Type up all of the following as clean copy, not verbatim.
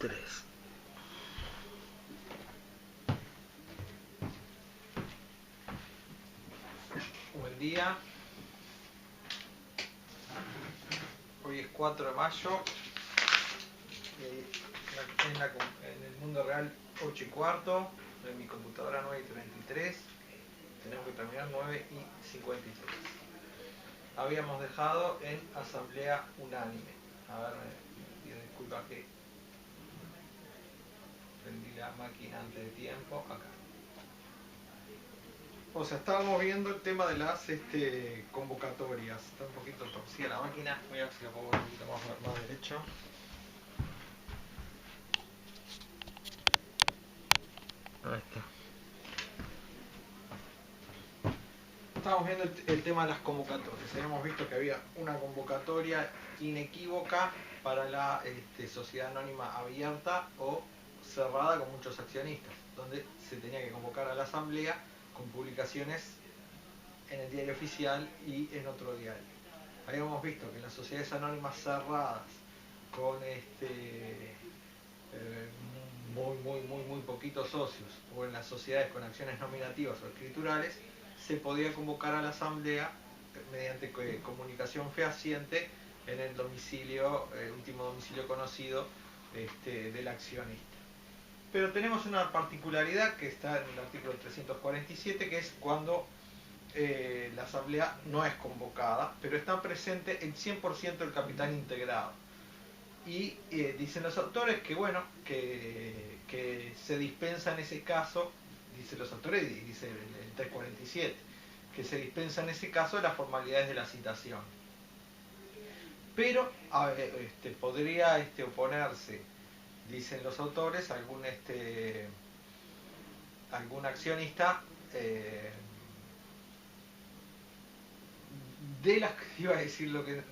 3. Buen día. Hoy es 4 de mayo. En el mundo real 8 y cuarto. En mi computadora 9 y 33. Tenemos que terminar 9 y 53. Habíamos dejado en asamblea unánime. A ver, pido disculpas que prendí la máquina antes de tiempo. Acá. O sea, estábamos viendo el tema de las convocatorias. Está un poquito torcida la máquina. Voy a ver si la pongo un poquito más derecho. Ahí está. Estábamos viendo el tema de las convocatorias. Habíamos visto que había una convocatoria inequívoca para la sociedad anónima abierta o cerrada con muchos accionistas, donde se tenía que convocar a la asamblea con publicaciones en el diario oficial y en otro diario. Habíamos visto que en las sociedades anónimas cerradas con muy poquitos socios, o en las sociedades con acciones nominativas o escriturales, se podía convocar a la asamblea mediante comunicación fehaciente en el domicilio, último domicilio conocido del accionista. Pero tenemos una particularidad que está en el artículo 347, que es cuando la asamblea no es convocada, pero está presente el 100% del capital integrado. Y dicen los autores que, bueno, que se dispensa en ese caso, dicen los autores y dice el 347, que se dispensa en ese caso de las formalidades de la citación. Pero podría oponerse, dicen los autores, algún accionista de las que iba a decir de lo que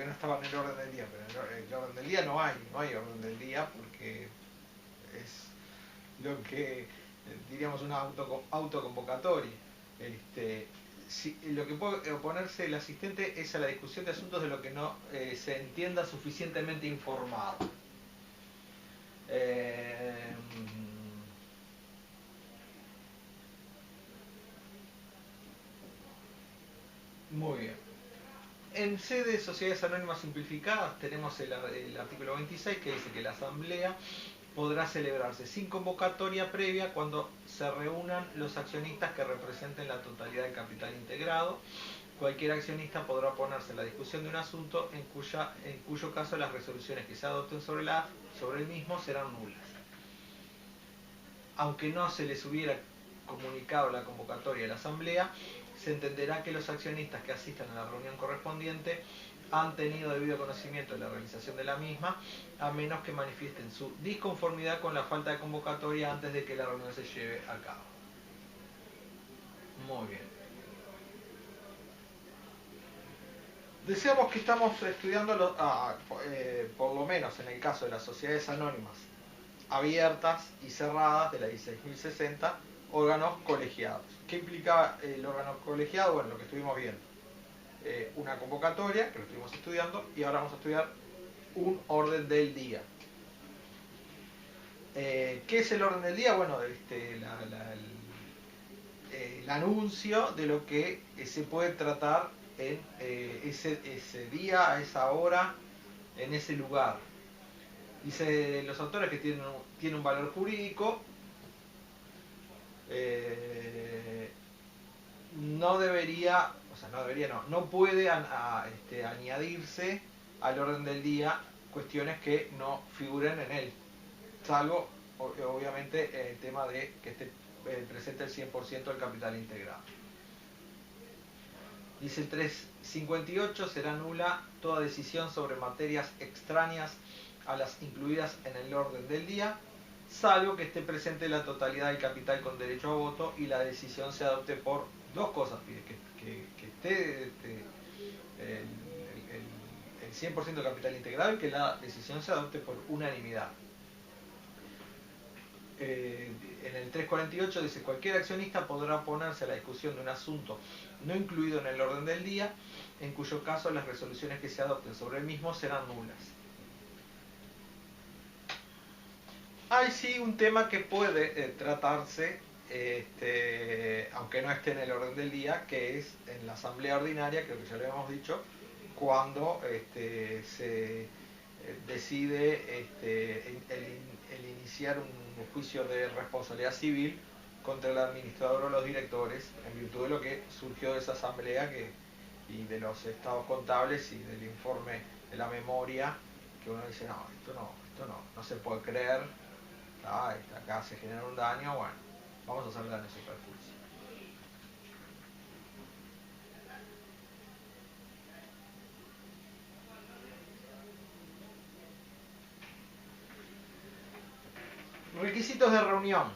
no estaba en el orden del día, pero en el orden del día no hay orden del día, porque es lo que diríamos una autoconvocatoria. Lo que puede oponerse el asistente es a la discusión de asuntos de lo que no se entienda suficientemente informado. Muy bien. En sede de sociedades anónimas simplificadas tenemos el artículo 26, que dice que la asamblea podrá celebrarse sin convocatoria previa cuando se reúnan los accionistas que representen la totalidad del capital integrado. Cualquier accionista podrá oponerse a la discusión de un asunto en cuyo caso las resoluciones que se adopten sobre el mismo serán nulas. Aunque no se les hubiera comunicado la convocatoria de la asamblea, se entenderá que los accionistas que asistan a la reunión correspondiente han tenido debido conocimiento de la realización de la misma, a menos que manifiesten su disconformidad con la falta de convocatoria antes de que la reunión se lleve a cabo. Muy bien. Deseamos que estamos estudiando, por lo menos en el caso de las sociedades anónimas abiertas y cerradas de la 16.060, órganos colegiados. ¿Qué implicaba el órgano colegiado? Bueno, lo que estuvimos viendo. Una convocatoria, que lo estuvimos estudiando, y ahora vamos a estudiar un orden del día. ¿Qué es el orden del día? Bueno, el anuncio de lo que se puede tratar en ese día, a esa hora, en ese lugar. Dice los autores que tiene un valor jurídico. No puede añadirse al orden del día cuestiones que no figuren en él, salvo obviamente el tema de que esté presente el 100% del capital integrado. Dice el 358, será nula toda decisión sobre materias extrañas a las incluidas en el orden del día, salvo que esté presente la totalidad del capital con derecho a voto y la decisión se adopte por dos cosas, que esté el 100% del capital integrado y que la decisión se adopte por unanimidad. En el 348 dice: cualquier accionista podrá oponerse a la discusión de un asunto no incluido en el orden del día, en cuyo caso las resoluciones que se adopten sobre el mismo serán nulas. Hay sí un tema que puede tratarse, aunque no esté en el orden del día, que es en la asamblea ordinaria, creo que ya lo habíamos dicho, cuando se decide el iniciar un juicio de responsabilidad civil contra el administrador o los directores, en virtud de lo que surgió de esa asamblea y de los estados contables y del informe de la memoria, que uno dice, no, esto no se puede creer, acá se genera un daño, bueno, vamos a hacer daño superficie. Requisitos de reunión.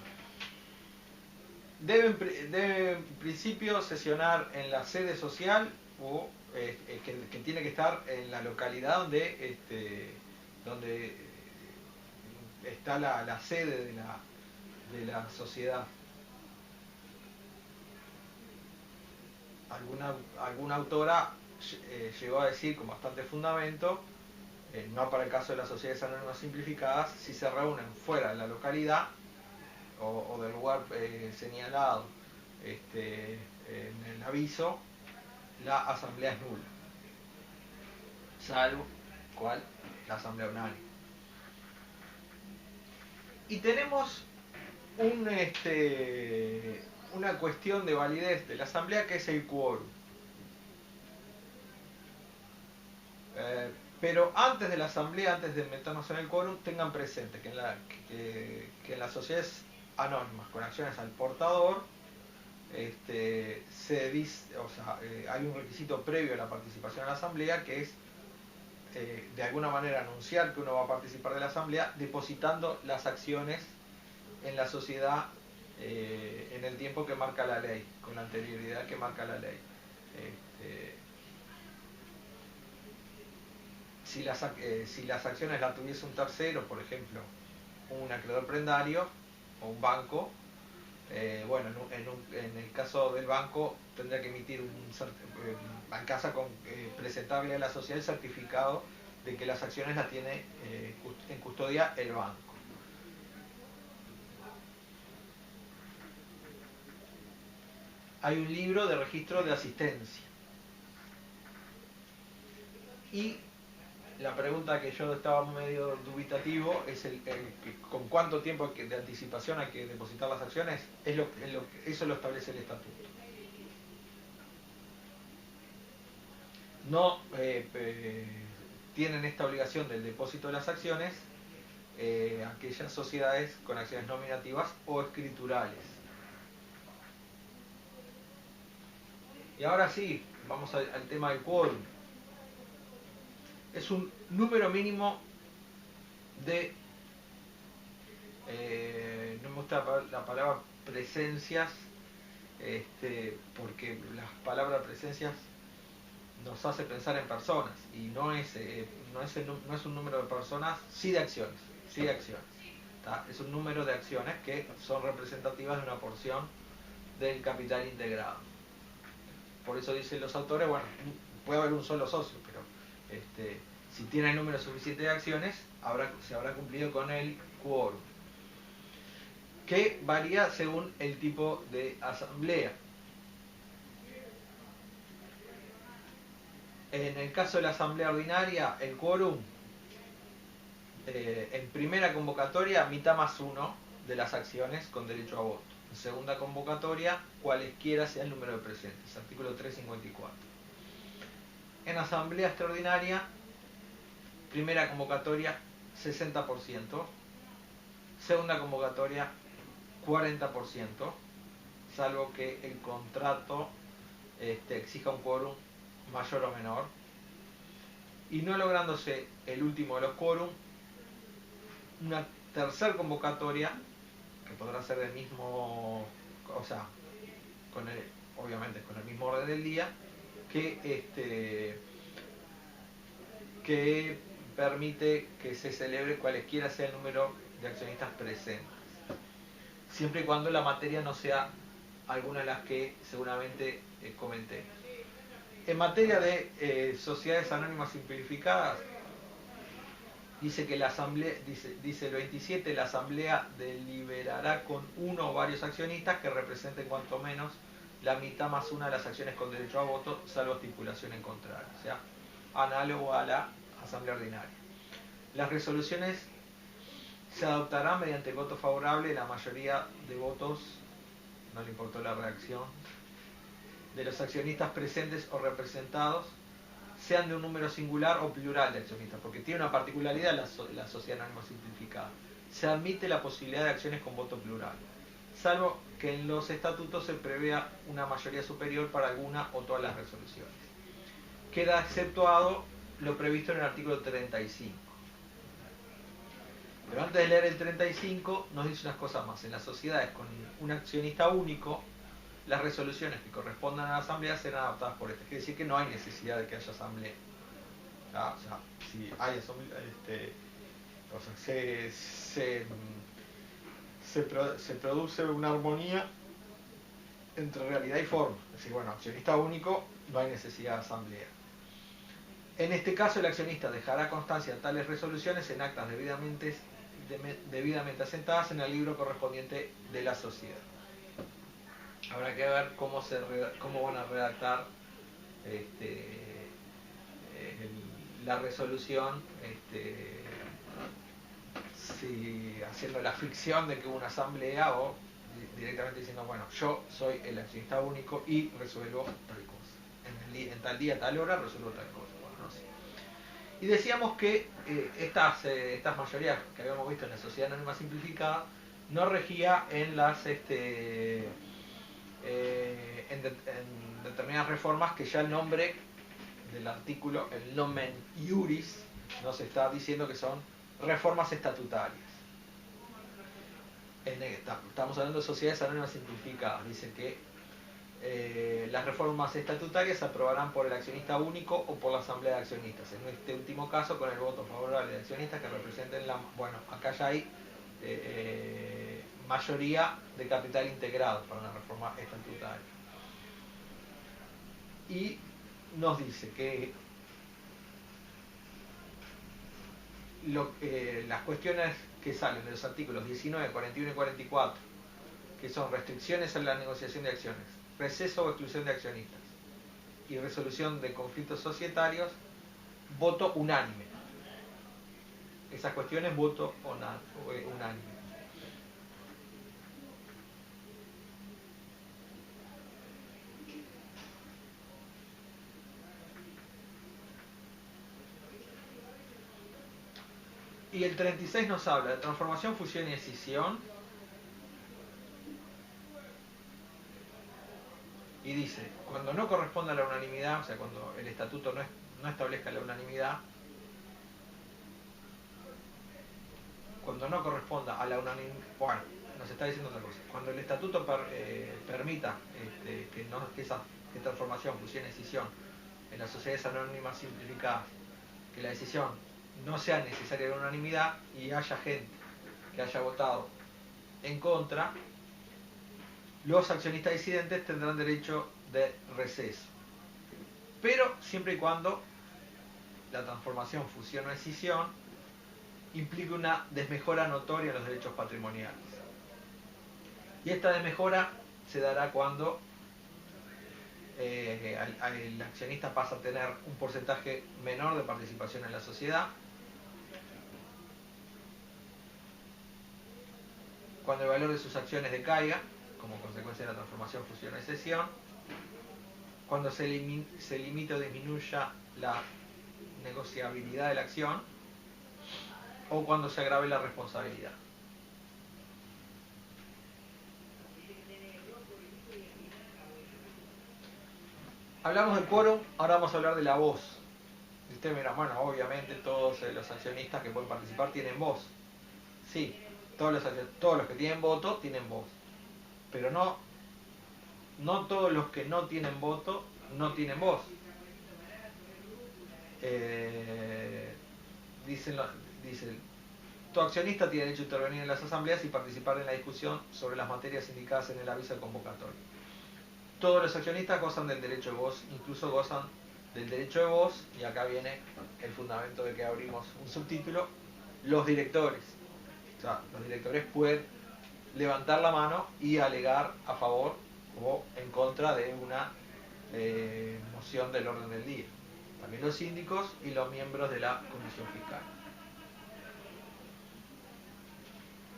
Debe en principio sesionar en la sede social o que tiene que estar en la localidad donde está la sede de la sociedad. Alguna autora llegó a decir con bastante fundamento, no para el caso de las sociedades anónimas simplificadas, si se reúnen fuera de la localidad o del lugar señalado en el aviso, la asamblea es nula, salvo ¿cuál? La asamblea unánime. Y tenemos una cuestión de validez de la asamblea, que es el quórum. Pero antes de la asamblea, antes de meternos en el quórum, tengan presente que en las sociedades anónimas con acciones al portador hay un requisito previo a la participación en la asamblea, que es de alguna manera anunciar que uno va a participar de la asamblea depositando las acciones en la sociedad en el tiempo que marca la ley, con la anterioridad que marca la ley. Si las acciones las tuviese un tercero, por ejemplo, un acreedor prendario o un banco, bueno, en el caso del banco tendría que emitir presentarle a la sociedad el certificado de que las acciones las tiene en custodia el banco. Hay un libro de registro de asistencia. Y la pregunta que yo estaba medio dubitativo es con cuánto tiempo de anticipación hay que depositar las acciones. Eso lo establece el estatuto. No tienen esta obligación del depósito de las acciones aquellas sociedades con acciones nominativas o escriturales. Y ahora sí, vamos al tema del quórum. Es un número mínimo de, no me gusta la palabra presencias, porque las palabras presencias nos hace pensar en personas, y no es un número de personas, sí de acciones, ¿tá? Es un número de acciones que son representativas de una porción del capital integrado. Por eso dicen los autores, bueno, puede haber un solo socio, pero si tiene el número suficiente de acciones, se habrá cumplido con el quórum, que varía según el tipo de asamblea. En el caso de la asamblea ordinaria, el quórum, en primera convocatoria, mitad más uno de las acciones con derecho a voto. En segunda convocatoria, cualesquiera sea el número de presentes. Artículo 354. En asamblea extraordinaria, primera convocatoria, 60%. Segunda convocatoria, 40%, salvo que el contrato exija un quórum mayor o menor. Y no lográndose el último de los quórum, una tercera convocatoria, que podrá ser del mismo, o sea, obviamente con el mismo orden del día, que permite que se celebre cualesquiera sea el número de accionistas presentes, siempre y cuando la materia no sea alguna de las que seguramente comenté. En materia de sociedades anónimas simplificadas, Dice que la asamblea, dice el 27, la asamblea deliberará con uno o varios accionistas que representen cuanto menos la mitad más una de las acciones con derecho a voto, salvo estipulación en contrario, o sea, análogo a la asamblea ordinaria. Las resoluciones se adoptarán mediante el voto favorable de la mayoría de votos, no le importó la reacción, de los accionistas presentes o representados, sean de un número singular o plural de accionistas, porque tiene una particularidad la sociedad anónima simplificada. Se admite la posibilidad de acciones con voto plural, salvo que en los estatutos se prevea una mayoría superior para alguna o todas las resoluciones. Queda exceptuado lo previsto en el artículo 35. Pero antes de leer el 35, nos dice unas cosas más. En las sociedades con un accionista único, las resoluciones que correspondan a la asamblea serán adoptadas por este. Quiere decir que no hay necesidad de que haya asamblea. ¿Ah? O sea, si hay asamblea, o sea, se produce una armonía entre realidad y forma. Es decir, bueno, accionista único, no hay necesidad de asamblea. En este caso, el accionista dejará constancia de tales resoluciones en actas debidamente asentadas en el libro correspondiente de la sociedad. Habrá que ver cómo van a redactar la resolución, si haciendo la ficción de que hubo una asamblea o directamente diciendo, bueno, yo soy el accionista único y resuelvo tal cosa. En tal día, tal hora, resuelvo tal cosa. Bueno, no sé. Y decíamos que estas mayorías que habíamos visto en la sociedad anónima simplificada no regía en las en determinadas reformas que ya el nombre del artículo, el nomen iuris, nos está diciendo que son reformas estatutarias. Estamos hablando de sociedades anónimas simplificadas. Dice que las reformas estatutarias se aprobarán por el accionista único o por la asamblea de accionistas. En este último caso, con el voto favorable de accionistas que representen la... Bueno, acá ya hay mayoría de capital integrado para una reforma estatutaria. Y nos dice que las cuestiones que salen de los artículos 19, 41 y 44, que son restricciones en la negociación de acciones, receso o exclusión de accionistas y resolución de conflictos societarios, voto unánime. Esas cuestiones, voto unánime. Y el 36 nos habla de transformación, fusión y escisión. Y dice, cuando no corresponda a la unanimidad, o sea, cuando el estatuto no establezca la unanimidad, cuando no corresponda a la unanimidad, bueno, nos está diciendo otra cosa. Cuando el estatuto permita que esa transformación, fusión y escisión en las sociedades anónimas simplificadas, que la decisión no sea necesaria la unanimidad y haya gente que haya votado en contra, los accionistas disidentes tendrán derecho de receso. Pero siempre y cuando la transformación, fusión o escisión implique una desmejora notoria en los derechos patrimoniales. Y esta desmejora se dará cuando el accionista pasa a tener un porcentaje menor de participación en la sociedad, cuando el valor de sus acciones decaiga como consecuencia de la transformación, fusión o escisión, cuando se limite o disminuya la negociabilidad de la acción o cuando se agrave la responsabilidad. Hablamos del quórum, ahora vamos a hablar de la voz. Y usted mira, bueno, obviamente todos los accionistas que pueden participar tienen voz. Sí, todos los que tienen voto tienen voz. Pero no todos los que no tienen voto no tienen voz. Dice, todo accionista tiene derecho a intervenir en las asambleas y participar en la discusión sobre las materias indicadas en el aviso de convocatoria. Todos los accionistas gozan del derecho de voz, incluso gozan del derecho de voz, y acá viene el fundamento de que abrimos un subtítulo, los directores. O sea, los directores pueden levantar la mano y alegar a favor o en contra de una moción del orden del día. También los síndicos y los miembros de la comisión fiscal.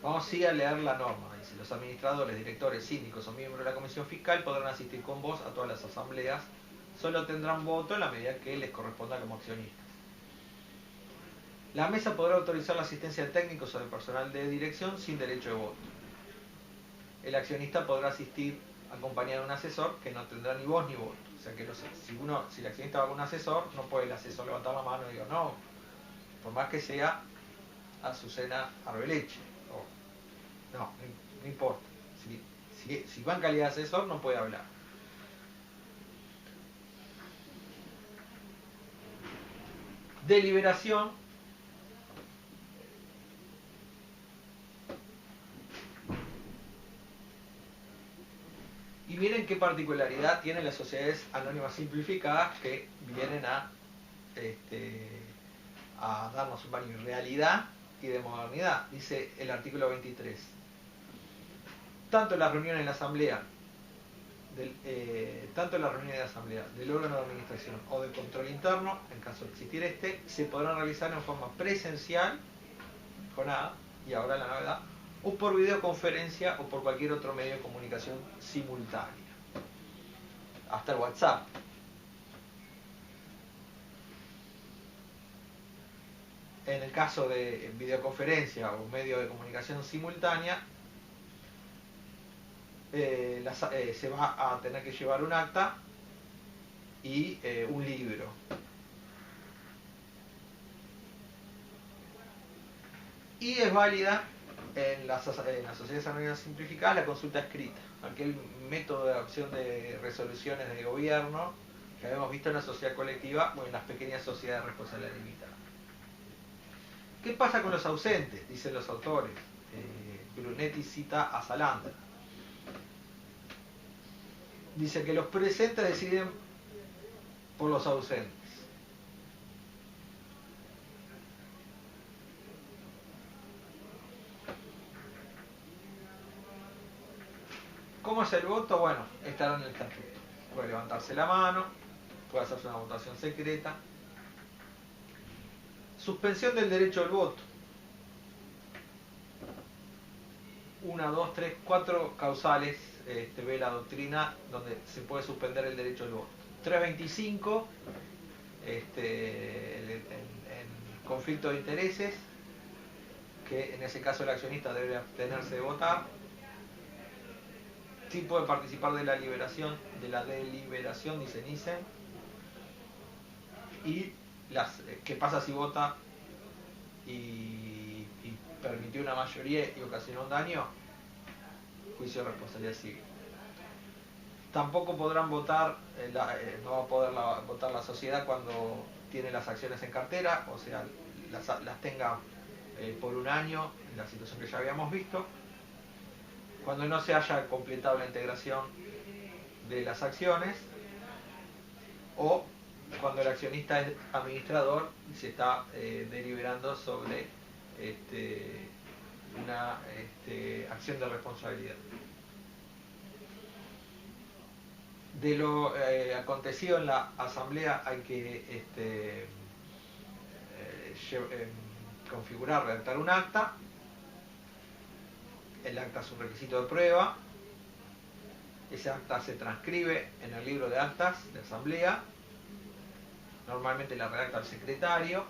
Vamos sí a leer la norma. Dice: los administradores, directores, síndicos o miembros de la comisión fiscal podrán asistir con voz a todas las asambleas. Solo tendrán voto en la medida que les corresponda como accionistas. La mesa podrá autorizar la asistencia de técnicos o de personal de dirección sin derecho de voto. El accionista podrá asistir acompañado de un asesor que no tendrá ni voz ni voto. O sea que si el accionista va con un asesor, no puede el asesor levantar la mano y decir no, por más que sea Azucena Arbeleche. No importa. Si va en calidad de asesor, no puede hablar. Deliberación. Y miren qué particularidad tienen las sociedades anónimas simplificadas que vienen a darnos un baño de realidad y de modernidad. Dice el artículo 23. Tanto las reuniones de la asamblea del órgano de administración o de control interno, en caso de existir se podrán realizar en forma presencial, jornada, y ahora la novedad, o por videoconferencia o por cualquier otro medio de comunicación simultánea. Hasta el WhatsApp. En el caso de videoconferencia o medio de comunicación simultánea, se va a tener que llevar un acta y un libro. Y es válida en las sociedades anónimas simplificadas la consulta escrita, aquel método de adopción de resoluciones de gobierno que habíamos visto en la sociedad colectiva o en las pequeñas sociedades de responsabilidad limitada. ¿Qué pasa con los ausentes? Dicen los autores. Brunetti cita a Salandra. Dice que los presentes deciden por los ausentes. ¿Cómo es el voto? Bueno, estará en el estatuto. Puede levantarse la mano, puede hacerse una votación secreta. Suspensión del derecho al voto. 1, 2, 3, 4 causales ve la doctrina donde se puede suspender el derecho al voto. 325, en conflicto de intereses, que en ese caso el accionista debe abstenerse de votar. Sí puede participar de la deliberación, dice Nissen. Y ¿qué pasa si vota y permitió una mayoría y ocasionó un daño? Juicio de responsabilidad civil. Tampoco podrán votar, no va a poder votar la sociedad cuando tiene las acciones en cartera, o sea, las tenga por un año, en la situación que ya habíamos visto. Cuando no se haya completado la integración de las acciones, o cuando el accionista es administrador y se está deliberando sobre una acción de responsabilidad. De lo acontecido en la asamblea hay que configurar, redactar un acta. El acta es un requisito de prueba. Ese acta se transcribe en el libro de actas de asamblea. Normalmente la redacta el secretario.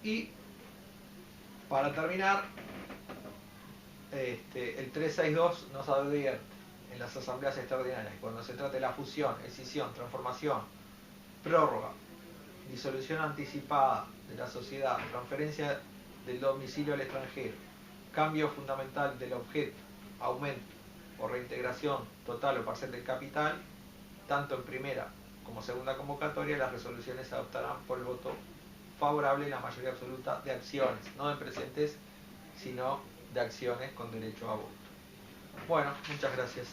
Y para terminar, el 362 nos advierte en las asambleas extraordinarias, cuando se trate de la fusión, escisión, transformación, prórroga, disolución anticipada de la sociedad, transferencia del domicilio al extranjero, cambio fundamental del objeto, aumento o reintegración total o parcial del capital, tanto en primera como segunda convocatoria, las resoluciones se adoptarán por el voto favorable en la mayoría absoluta de acciones, no de presentes, sino de acciones con derecho a voto. Bueno, muchas gracias.